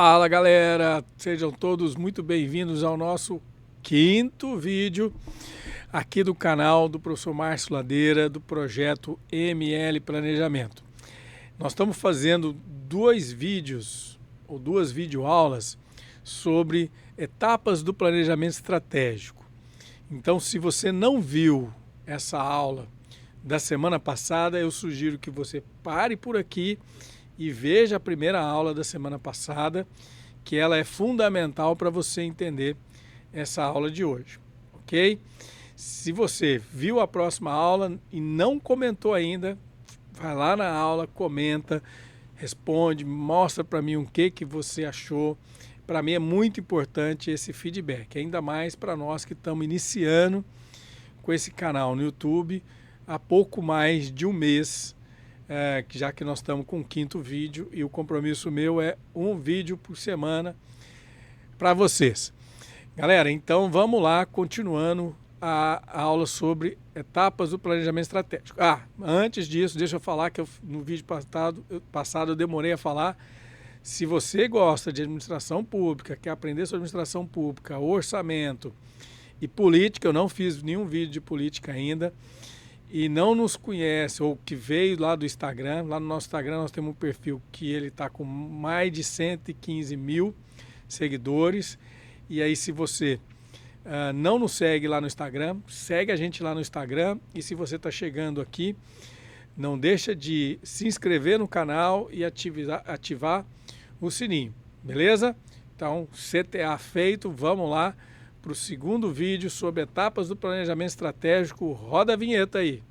Fala galera, sejam todos muito bem-vindos ao nosso quinto vídeo aqui do canal do professor Márcio Ladeira do projeto ML Planejamento. Nós estamos fazendo dois vídeos ou duas videoaulas sobre etapas do planejamento estratégico. Então, se você não viu essa aula da semana passada, eu sugiro que você pare por aqui e veja a primeira aula da semana passada, que ela é fundamental para você entender essa aula de hoje, ok? Se você viu a próxima aula e não comentou ainda, vai lá na aula, comenta, responde, mostra para mim o que você achou. Para mim é muito importante esse feedback, ainda mais para nós que estamos iniciando com esse canal no YouTube há pouco mais de um mês, já que nós estamos com o quinto vídeo e o compromisso meu é um vídeo por semana para vocês. Galera, então vamos lá, continuando a aula sobre etapas do planejamento estratégico. Antes disso, deixa eu falar que no vídeo passado eu demorei a falar. Se você gosta de administração pública, quer aprender sobre administração pública, orçamento e política, eu não fiz nenhum vídeo de política ainda, e não nos conhece, ou que veio lá do Instagram, lá no nosso Instagram nós temos um perfil que ele está com mais de 115 mil seguidores, e aí se você não nos segue lá no Instagram, segue a gente lá no Instagram, e se você está chegando aqui, não deixa de se inscrever no canal e ativar o sininho, beleza? Então, CTA feito, vamos lá para o segundo vídeo sobre etapas do planejamento estratégico. Roda a vinheta aí.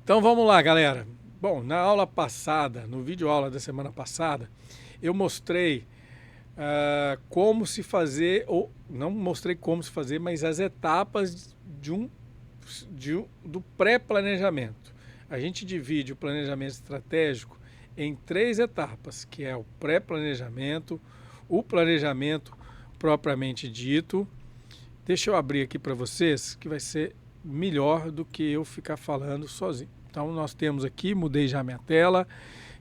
Então vamos lá, galera. Bom, na aula passada, no vídeo aula da semana passada, eu mostrei como se fazer, ou não mostrei como se fazer, mas as etapas do pré-planejamento. A gente divide o planejamento estratégico em três etapas, que é o pré-planejamento, o planejamento propriamente dito. Deixa eu abrir aqui para vocês, que vai ser melhor do que eu ficar falando sozinho. Então nós temos aqui, mudei já minha tela.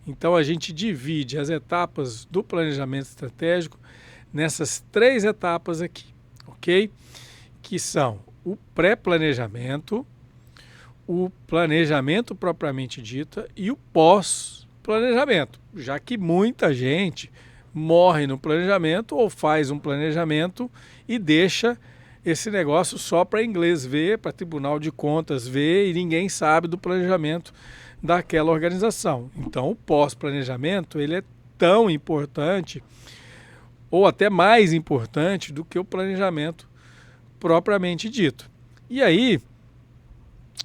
Então a gente divide as etapas do planejamento estratégico nessas três etapas aqui, ok? Que são o pré-planejamento, o planejamento propriamente dito e o pós-planejamento, já que muita gente morre no planejamento ou faz um planejamento e deixa esse negócio só para inglês ver, para Tribunal de Contas ver, e ninguém sabe do planejamento daquela organização. Então o pós-planejamento ele é tão importante ou até mais importante do que o planejamento propriamente dito. E aí,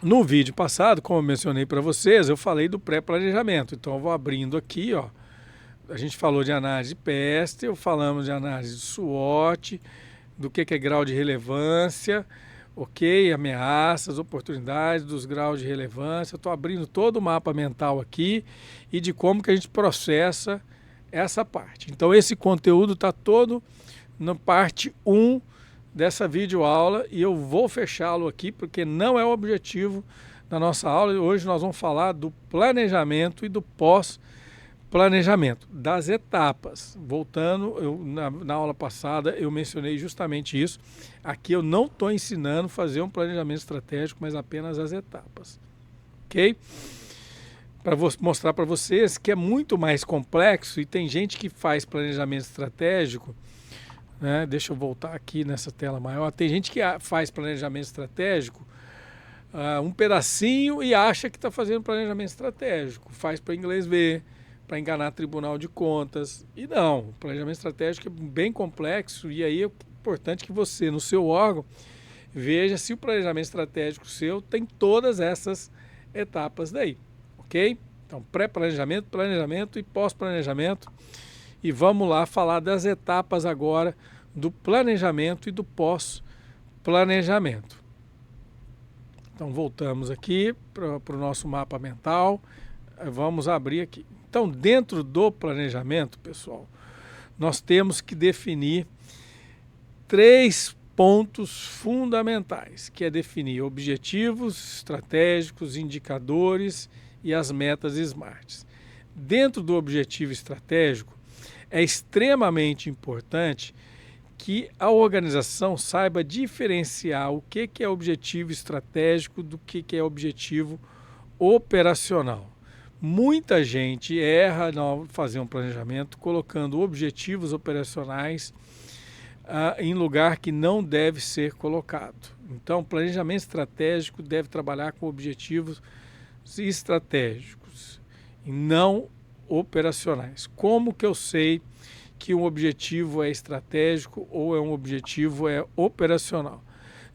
no vídeo passado, como eu mencionei para vocês, eu falei do pré-planejamento. Então eu vou abrindo aqui, ó. A gente falou de análise de PESTEL, falamos de análise de SWOT, do que é grau de relevância, ok, ameaças, oportunidades, dos graus de relevância. Estou abrindo todo o mapa mental aqui e de como que a gente processa essa parte. Então esse conteúdo está todo na parte 1 dessa videoaula e eu vou fechá-lo aqui porque não é o objetivo da nossa aula. Hoje nós vamos falar do planejamento e do pós-planejamento, das etapas. Voltando, na aula passada eu mencionei justamente isso. Aqui eu não estou ensinando a fazer um planejamento estratégico, mas apenas as etapas, ok? Para mostrar para vocês que é muito mais complexo e tem gente que faz planejamento estratégico, né? Deixa eu voltar aqui nessa tela maior. Tem gente que faz planejamento estratégico um pedacinho e acha que está fazendo planejamento estratégico. Faz para inglês ver, para enganar Tribunal de Contas. E não, o planejamento estratégico é bem complexo e aí é importante que você, no seu órgão, veja se o planejamento estratégico seu tem todas essas etapas daí, ok? Então, pré-planejamento, planejamento e pós-planejamento. E vamos lá falar das etapas agora do planejamento e do pós-planejamento. Então voltamos aqui para o nosso mapa mental. Vamos abrir aqui. Então dentro do planejamento, pessoal, nós temos que definir 3 pontos fundamentais, que é definir objetivos estratégicos, indicadores e as metas SMART. Dentro do objetivo estratégico, é extremamente importante que a organização saiba diferenciar o que é objetivo estratégico do que é objetivo operacional. Muita gente erra ao fazer um planejamento colocando objetivos operacionais em lugar que não deve ser colocado. Então, o planejamento estratégico deve trabalhar com objetivos estratégicos e não operacionais. Como que eu sei que um objetivo é estratégico ou um objetivo é operacional?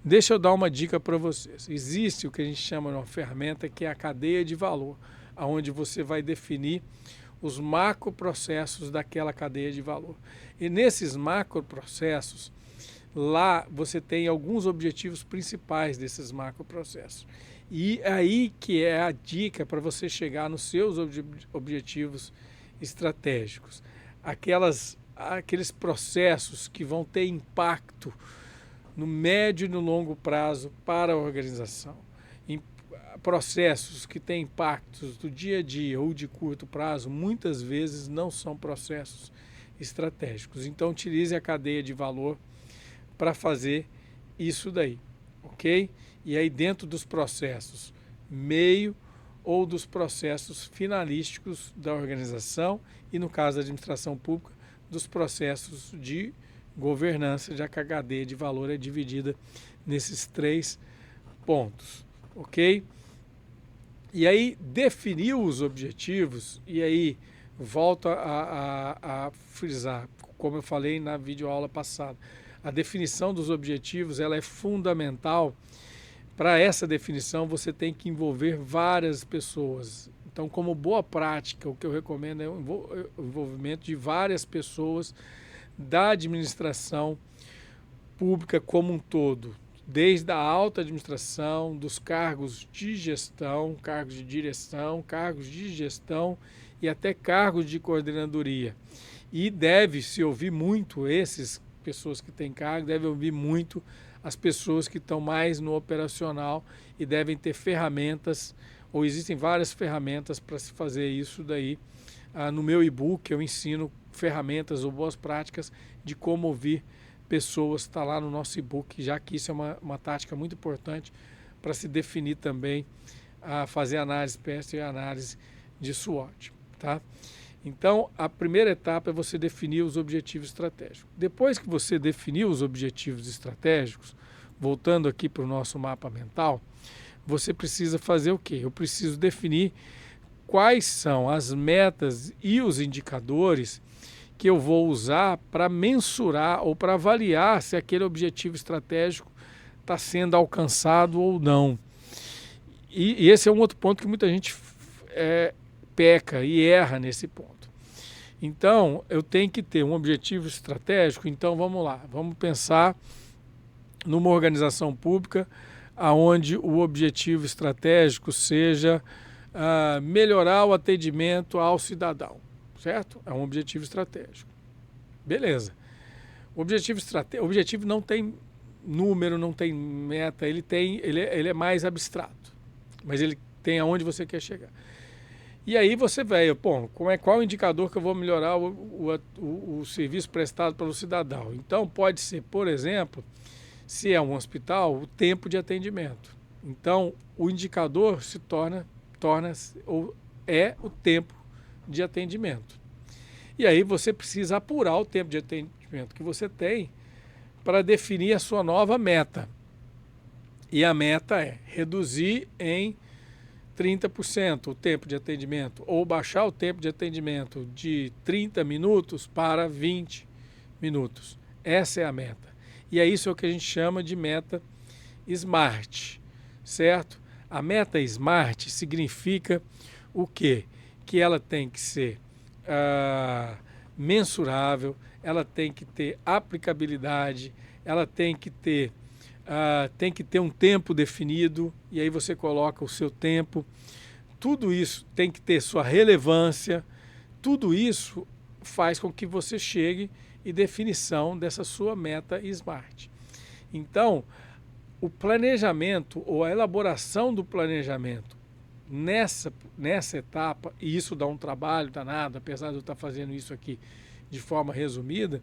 Deixa eu dar uma dica para vocês. Existe o que a gente chama de uma ferramenta que é a cadeia de valor, onde você vai definir os macroprocessos daquela cadeia de valor. E nesses macroprocessos, lá você tem alguns objetivos principais desses macroprocessos. E aí que é a dica para você chegar nos seus objetivos estratégicos. Aqueles processos que vão ter impacto no médio e no longo prazo para a organização. Processos que têm impactos do dia a dia ou de curto prazo, muitas vezes não são processos estratégicos. Então, utilize a cadeia de valor para fazer isso daí, ok? E aí, dentro dos processos meio ou dos processos finalísticos da organização e, no caso da administração pública, dos processos de governança, já que a cadeia de valor é dividida nesses 3 pontos, ok? E aí, definiu os objetivos, e aí, volto a frisar, como eu falei na videoaula passada, a definição dos objetivos ela é fundamental. Para essa definição, você tem que envolver várias pessoas. Então, como boa prática, o que eu recomendo é o envolvimento de várias pessoas da administração pública como um todo, desde a alta administração, dos cargos de gestão, cargos de direção, cargos de gestão e até cargos de coordenadoria. E deve-se ouvir muito essas pessoas que têm cargo, deve ouvir muito as pessoas que estão mais no operacional e devem ter ferramentas, ou existem várias ferramentas para se fazer isso daí. No meu e-book eu ensino ferramentas ou boas práticas de como ouvir pessoas, está lá no nosso e-book, já que isso é uma tática muito importante para se definir também, fazer análise PEST e análise de SWOT. Tá? Então, a primeira etapa é você definir os objetivos estratégicos. Depois que você definiu os objetivos estratégicos, voltando aqui para o nosso mapa mental, você precisa fazer o quê? Eu preciso definir quais são as metas e os indicadores que eu vou usar para mensurar ou para avaliar se aquele objetivo estratégico está sendo alcançado ou não. E esse é um outro ponto que muita gente peca e erra nesse ponto. Então, eu tenho que ter um objetivo estratégico. Então, vamos lá, vamos pensar numa organização pública onde o objetivo estratégico seja melhorar o atendimento ao cidadão. Certo? É um objetivo estratégico. Beleza. O objetivo não tem número, não tem meta, ele é mais abstrato, mas ele tem aonde você quer chegar. E aí você vai, qual o indicador que eu vou melhorar o serviço prestado pelo cidadão? Então pode ser, por exemplo, se é um hospital, o tempo de atendimento. Então o indicador é o tempo de atendimento. E aí você precisa apurar o tempo de atendimento que você tem para definir a sua nova meta. E a meta é reduzir em 30% o tempo de atendimento ou baixar o tempo de atendimento de 30 minutos para 20 minutos. Essa é a meta. E é isso que a gente chama de meta SMART, certo? A meta SMART significa o quê? Que ela tem que ser mensurável, ela tem que ter aplicabilidade, ela tem que ter um tempo definido, e aí você coloca o seu tempo. Tudo isso tem que ter sua relevância, tudo isso faz com que você chegue e definição dessa sua meta SMART. Então, o planejamento ou a elaboração do planejamento nessa etapa, e isso dá um trabalho danado, apesar de eu estar fazendo isso aqui de forma resumida,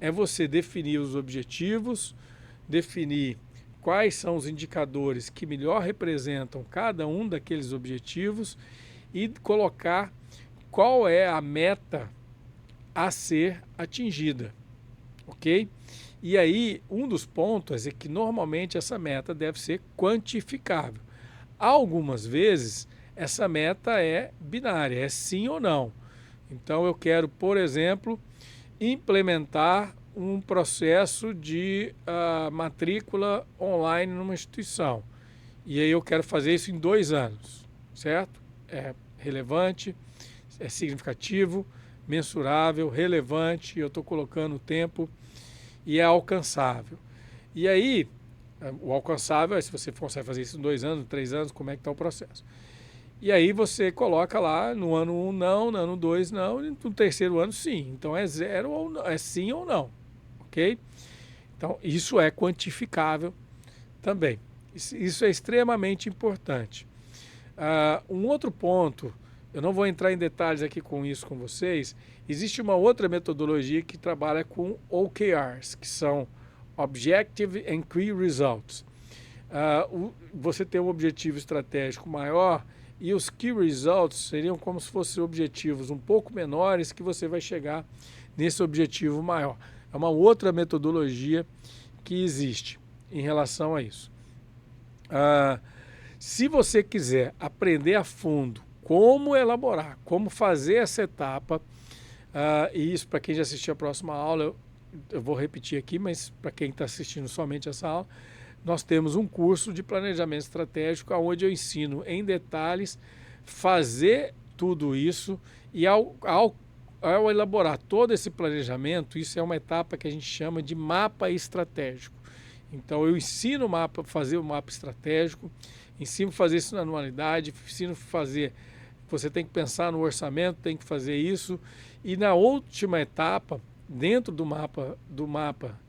é você definir os objetivos, definir quais são os indicadores que melhor representam cada um daqueles objetivos e colocar qual é a meta a ser atingida, ok? E aí, um dos pontos é que normalmente essa meta deve ser quantificável. Algumas vezes, essa meta é binária, é sim ou não. Então, eu quero, por exemplo, implementar um processo de matrícula online numa instituição. E aí eu quero fazer isso em 2 anos, certo? É relevante, é significativo, mensurável, relevante, eu estou colocando o tempo e é alcançável. E aí, o alcançável é se você consegue fazer isso em 2 anos, 3 anos, como é que está o processo. E aí você coloca lá, no ano 1 não, no ano 2 não, e no terceiro ano sim. Então é 0 ou não, é sim ou não, ok? Então isso é quantificável também. Isso é extremamente importante. Um outro ponto, eu não vou entrar em detalhes aqui com isso com vocês, existe uma outra metodologia que trabalha com OKRs, que são Objective and Key Results. Você tem um objetivo estratégico maior e os Key Results seriam como se fossem objetivos um pouco menores que você vai chegar nesse objetivo maior. É uma outra metodologia que existe em relação a isso. Se você quiser aprender a fundo como elaborar, como fazer essa etapa, e isso para quem já assistiu a próxima aula, eu vou repetir aqui, mas para quem está assistindo somente essa aula, nós temos um curso de planejamento estratégico onde eu ensino em detalhes fazer tudo isso e ao elaborar todo esse planejamento, isso é uma etapa que a gente chama de mapa estratégico. Então eu ensino fazer o mapa estratégico, ensino a fazer isso na anualidade, ensino a fazer, você tem que pensar no orçamento, tem que fazer isso, e na última etapa, dentro do mapa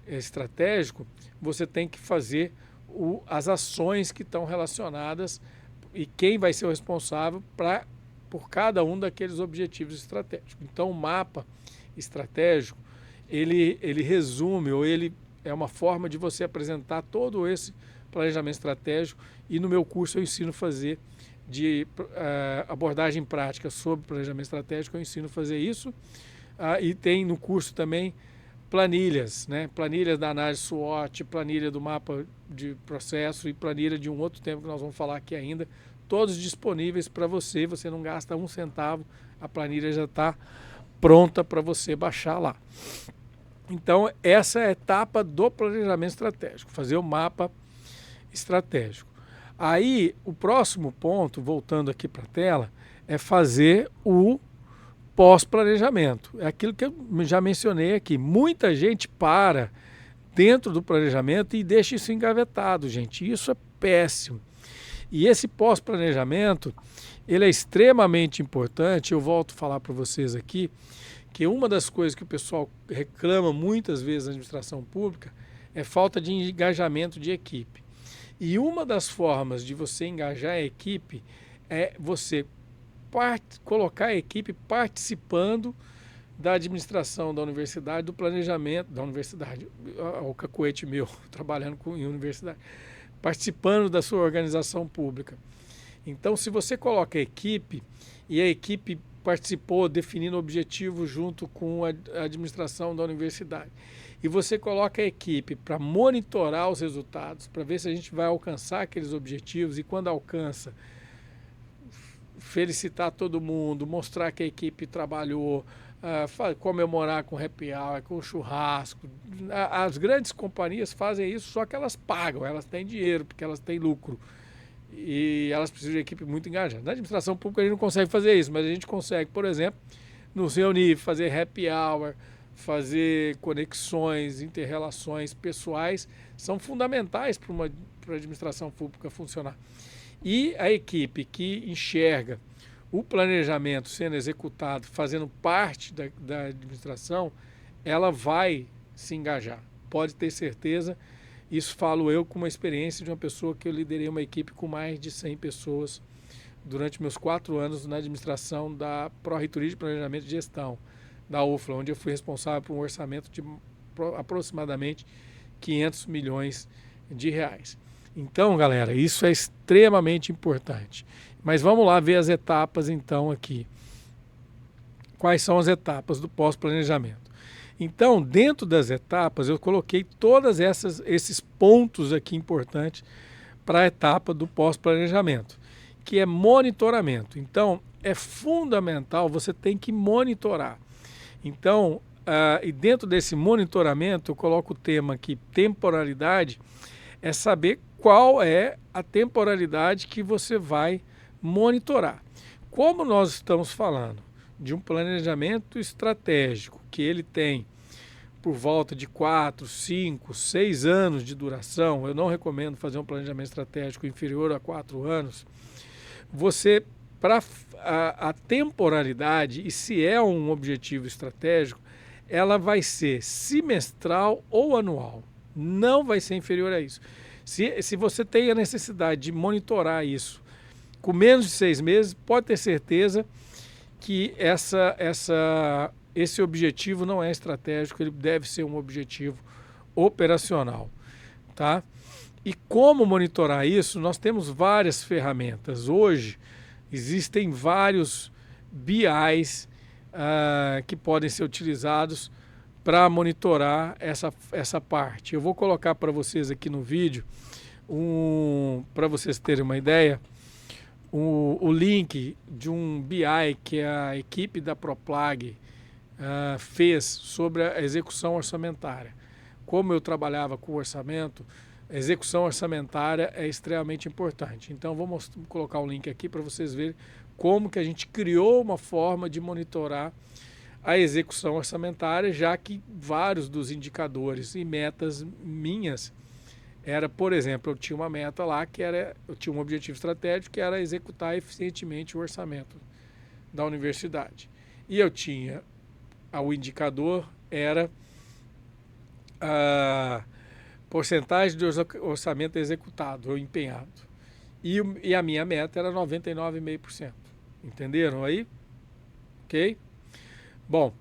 estratégico, você tem que fazer as ações que estão relacionadas e quem vai ser o responsável por cada um daqueles objetivos estratégicos. Então, o mapa estratégico, ele resume, ou ele é uma forma de você apresentar todo esse planejamento estratégico, e no meu curso eu ensino a fazer de abordagem prática sobre planejamento estratégico, eu ensino a fazer isso, e tem no curso também planilhas, né? Planilhas da análise SWOT, planilha do mapa de processo e planilha de um outro tema que nós vamos falar aqui ainda, todos disponíveis para você, você não gasta 1 centavo, a planilha já está pronta para você baixar lá. Então, essa é a etapa do planejamento estratégico, fazer o mapa estratégico. Aí, o próximo ponto, voltando aqui para a tela, é fazer o pós-planejamento. É aquilo que eu já mencionei aqui. Muita gente para dentro do planejamento e deixa isso engavetado, gente. Isso é péssimo. E esse pós-planejamento, ele é extremamente importante. Eu volto a falar para vocês aqui que uma das coisas que o pessoal reclama muitas vezes na administração pública é falta de engajamento de equipe. E uma das formas de você engajar a equipe é você colocar a equipe participando da administração da universidade, do planejamento da universidade, o cacuete meu, trabalhando em universidade, participando da sua organização pública. Então, se você coloca a equipe, e a equipe participou definindo objetivos junto com a administração da universidade, e você coloca a equipe para monitorar os resultados, para ver se a gente vai alcançar aqueles objetivos, e quando alcança, felicitar todo mundo, mostrar que a equipe trabalhou, comemorar com happy hour, com churrasco. As grandes companhias fazem isso, só que elas pagam, elas têm dinheiro, porque elas têm lucro. E elas precisam de equipe muito engajada. Na administração pública a gente não consegue fazer isso, mas a gente consegue, por exemplo, nos reunir, fazer happy hour, fazer conexões, inter-relações pessoais, são fundamentais para a administração pública funcionar. E a equipe que enxerga o planejamento sendo executado, fazendo parte da administração, ela vai se engajar. Pode ter certeza. Isso falo eu com uma experiência de uma pessoa que eu liderei uma equipe com mais de 100 pessoas durante meus 4 anos na administração da Pró-Reitoria de Planejamento e Gestão, da UFLA, onde eu fui responsável por um orçamento de aproximadamente 500 milhões de reais. Então, galera, isso é extremamente importante. Mas vamos lá ver as etapas, então, aqui. Quais são as etapas do pós-planejamento? Então, dentro das etapas, eu coloquei todos esses pontos aqui importantes para a etapa do pós-planejamento, que é monitoramento. Então, é fundamental, você tem que monitorar. Então, e dentro desse monitoramento, eu coloco o tema aqui, temporalidade, é saber qual é a temporalidade que você vai monitorar. Como nós estamos falando de um planejamento estratégico, que ele tem por volta de 4, 5, 6 anos de duração, eu não recomendo fazer um planejamento estratégico inferior a 4 anos, você, para a temporalidade, e se é um objetivo estratégico, ela vai ser semestral ou anual, não vai ser inferior a isso. Se você tem a necessidade de monitorar isso com menos de 6 meses, pode ter certeza que esse objetivo não é estratégico, ele deve ser um objetivo operacional, tá? E como monitorar isso? Nós temos várias ferramentas. Hoje existem vários BIs que podem ser utilizados para monitorar essa parte. Eu vou colocar para vocês aqui no vídeo, para vocês terem uma ideia, o link de um BI que a equipe da Proplag fez sobre a execução orçamentária. Como eu trabalhava com orçamento, a execução orçamentária é extremamente importante. Então vou colocar o link aqui para vocês verem como que a gente criou uma forma de monitorar a execução orçamentária, já que vários dos indicadores e metas minhas era, por exemplo, eu tinha uma meta lá eu tinha um objetivo estratégico que era executar eficientemente o orçamento da universidade. E eu tinha, o indicador era a porcentagem de orçamento executado ou empenhado. E a minha meta era 99,5%. Entenderam aí? Ok? Bom,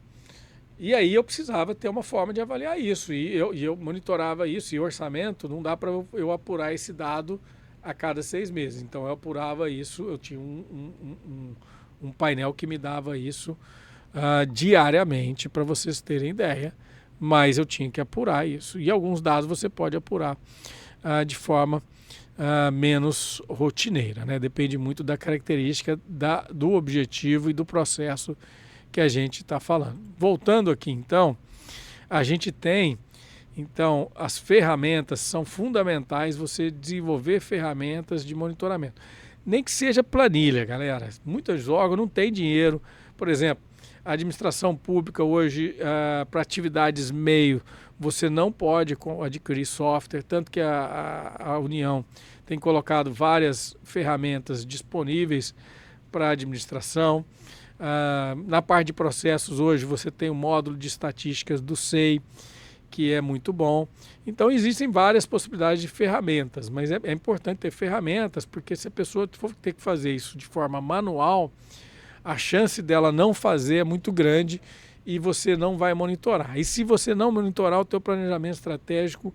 e aí eu precisava ter uma forma de avaliar isso, e eu monitorava isso, e orçamento não dá para eu apurar esse dado a cada 6 meses, então eu apurava isso, eu tinha um painel que me dava isso diariamente, para vocês terem ideia, mas eu tinha que apurar isso, e alguns dados você pode apurar de forma menos rotineira, né? Depende muito da característica do objetivo e do processo que a gente está falando. Voltando aqui, então, a gente tem, então, as ferramentas são fundamentais, você desenvolver ferramentas de monitoramento. Nem que seja planilha, galera. Muitos órgãos não têm dinheiro. Por exemplo, a administração pública hoje, para atividades meio, você não pode adquirir software, tanto que a União tem colocado várias ferramentas disponíveis para a administração. Na parte de processos hoje você tem o módulo de estatísticas do SEI, que é muito bom. Então existem várias possibilidades de ferramentas, mas é importante ter ferramentas, porque se a pessoa for ter que fazer isso de forma manual, a chance dela não fazer é muito grande e você não vai monitorar. E se você não monitorar, o teu planejamento estratégico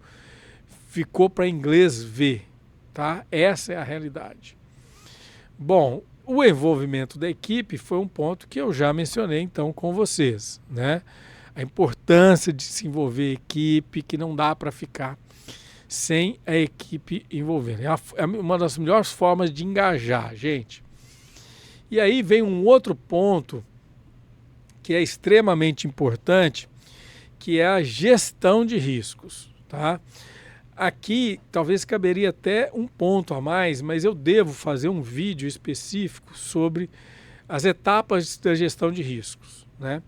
ficou para inglês ver, tá? Essa é a realidade. Bom, o envolvimento da equipe foi um ponto que eu já mencionei então com vocês, né? A importância de se envolver equipe, que não dá para ficar sem a equipe envolvendo. É uma das melhores formas de engajar, gente. E aí vem um outro ponto que é extremamente importante, que é a gestão de riscos, tá? Aqui talvez caberia até um ponto a mais, mas eu devo fazer um vídeo específico sobre as etapas da gestão de riscos, né?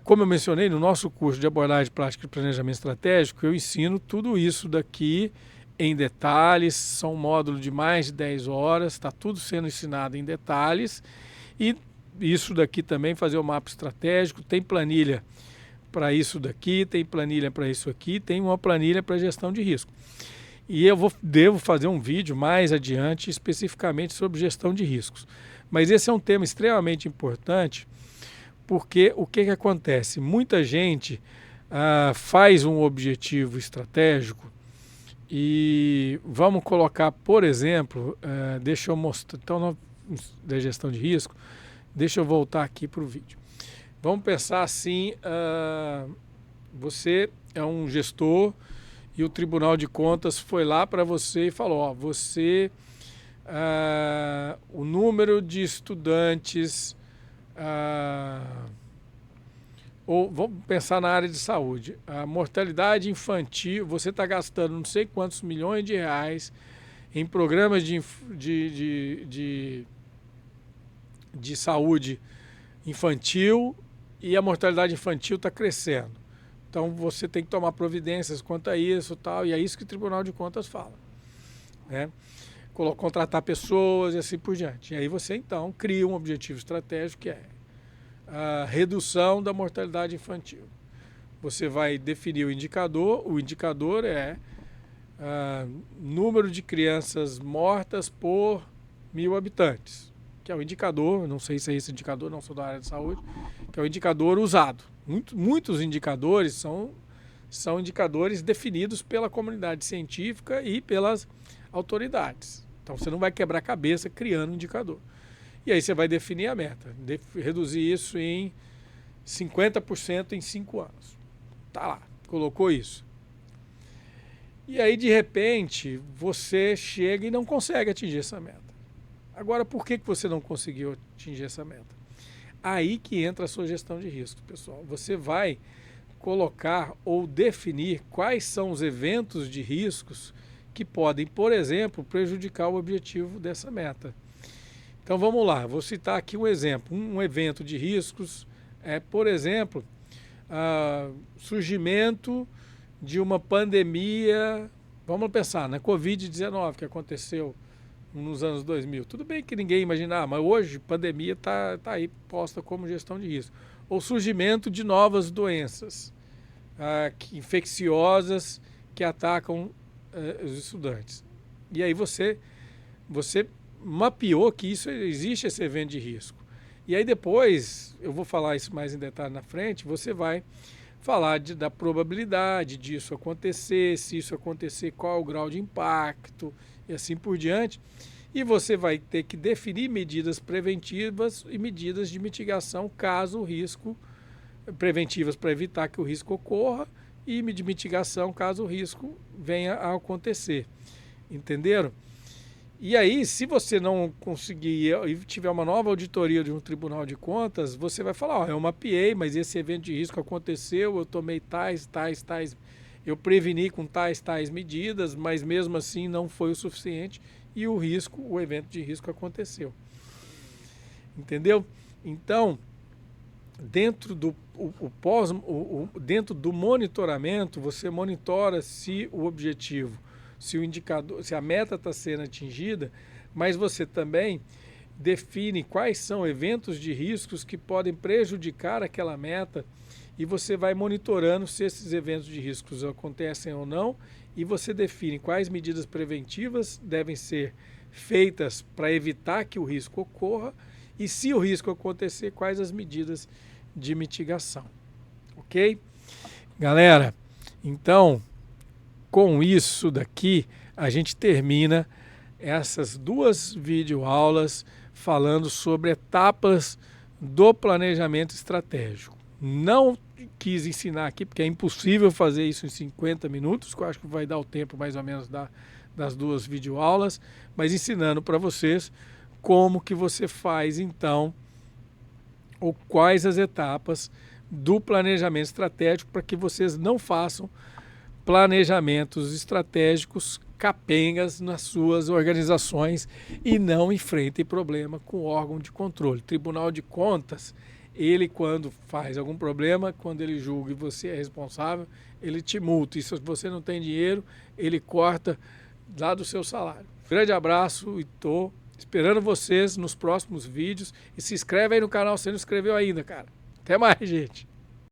Como eu mencionei no nosso curso de abordagem prática e planejamento estratégico, eu ensino tudo isso daqui em detalhes, são um módulo de mais de 10 horas, está tudo sendo ensinado em detalhes, e isso daqui também, fazer o mapa estratégico, tem planilha para isso daqui, tem planilha para isso aqui, tem uma planilha para gestão de risco. E eu devo fazer um vídeo mais adiante especificamente sobre gestão de riscos. Mas esse é um tema extremamente importante, porque o que acontece? Muita gente faz um objetivo estratégico e vamos colocar, por exemplo, deixa eu mostrar, então, da gestão de risco, deixa eu voltar aqui para o vídeo. Vamos pensar assim, você é um gestor e o Tribunal de Contas foi lá para você e falou, ó, você, o número de estudantes, ou vamos pensar na área de saúde, a mortalidade infantil, você está gastando não sei quantos milhões de reais em programas de saúde infantil e a mortalidade infantil está crescendo. Então você tem que tomar providências quanto a isso, tal, e é isso que o Tribunal de Contas fala, né? Contratar pessoas e assim por diante. E aí você então cria um objetivo estratégico que é a redução da mortalidade infantil. Você vai definir o indicador é número de crianças mortas por 1.000 habitantes, que é o indicador, não sei se é esse indicador, não sou da área de saúde, que é o indicador usado. Muitos indicadores são indicadores definidos pela comunidade científica e pelas autoridades. Então você não vai quebrar a cabeça criando um indicador. E aí você vai definir a meta, reduzir isso em 50% em 5 anos. Tá lá, colocou isso. E aí de repente você chega e não consegue atingir essa meta. Agora por que você não conseguiu atingir essa meta? Aí que entra a sua gestão de risco, pessoal. Você vai colocar ou definir quais são os eventos de riscos que podem, por exemplo, prejudicar o objetivo dessa meta. Então vamos lá, vou citar aqui um exemplo. Um evento de riscos é, por exemplo, surgimento de uma pandemia, vamos pensar na Covid-19 que aconteceu nos anos 2000. Tudo bem que ninguém imaginava, mas hoje a pandemia está aí posta como gestão de risco. Ou surgimento de novas doenças infecciosas que atacam os estudantes. E aí você mapeou que existe esse evento de risco. E aí depois, eu vou falar isso mais em detalhe na frente, você vai falar da probabilidade disso acontecer, se isso acontecer, qual é o grau de impacto e assim por diante. E você vai ter que definir medidas preventivas e medidas de mitigação caso o risco, preventivas para evitar que o risco ocorra e de mitigação caso o risco venha a acontecer. Entenderam? E aí, se você não conseguir e tiver uma nova auditoria de um Tribunal de Contas, você vai falar, ó, eu mapeei, mas esse evento de risco aconteceu, eu tomei tais, eu preveni com tais medidas, mas mesmo assim não foi o suficiente e o evento de risco aconteceu. Entendeu? Então, dentro do monitoramento, você monitora se o objetivo, se o indicador, se a meta está sendo atingida, mas você também define quais são eventos de riscos que podem prejudicar aquela meta e você vai monitorando se esses eventos de riscos acontecem ou não e você define quais medidas preventivas devem ser feitas para evitar que o risco ocorra e se o risco acontecer, quais as medidas de mitigação. Ok? Galera, então, com isso daqui, a gente termina essas 2 videoaulas falando sobre etapas do planejamento estratégico. Não quis ensinar aqui, porque é impossível fazer isso em 50 minutos, que eu acho que vai dar o tempo mais ou menos das 2 videoaulas, mas ensinando para vocês como que você faz então, ou quais as etapas do planejamento estratégico para que vocês não façam planejamentos estratégicos capengas nas suas organizações e não enfrentem problema com o órgão de controle. Tribunal de Contas, ele quando faz algum problema, quando ele julga e você é responsável, ele te multa. E se você não tem dinheiro, ele corta lá do seu salário. Grande abraço e estou esperando vocês nos próximos vídeos. E se inscreve aí no canal se não inscreveu ainda, cara. Até mais, gente.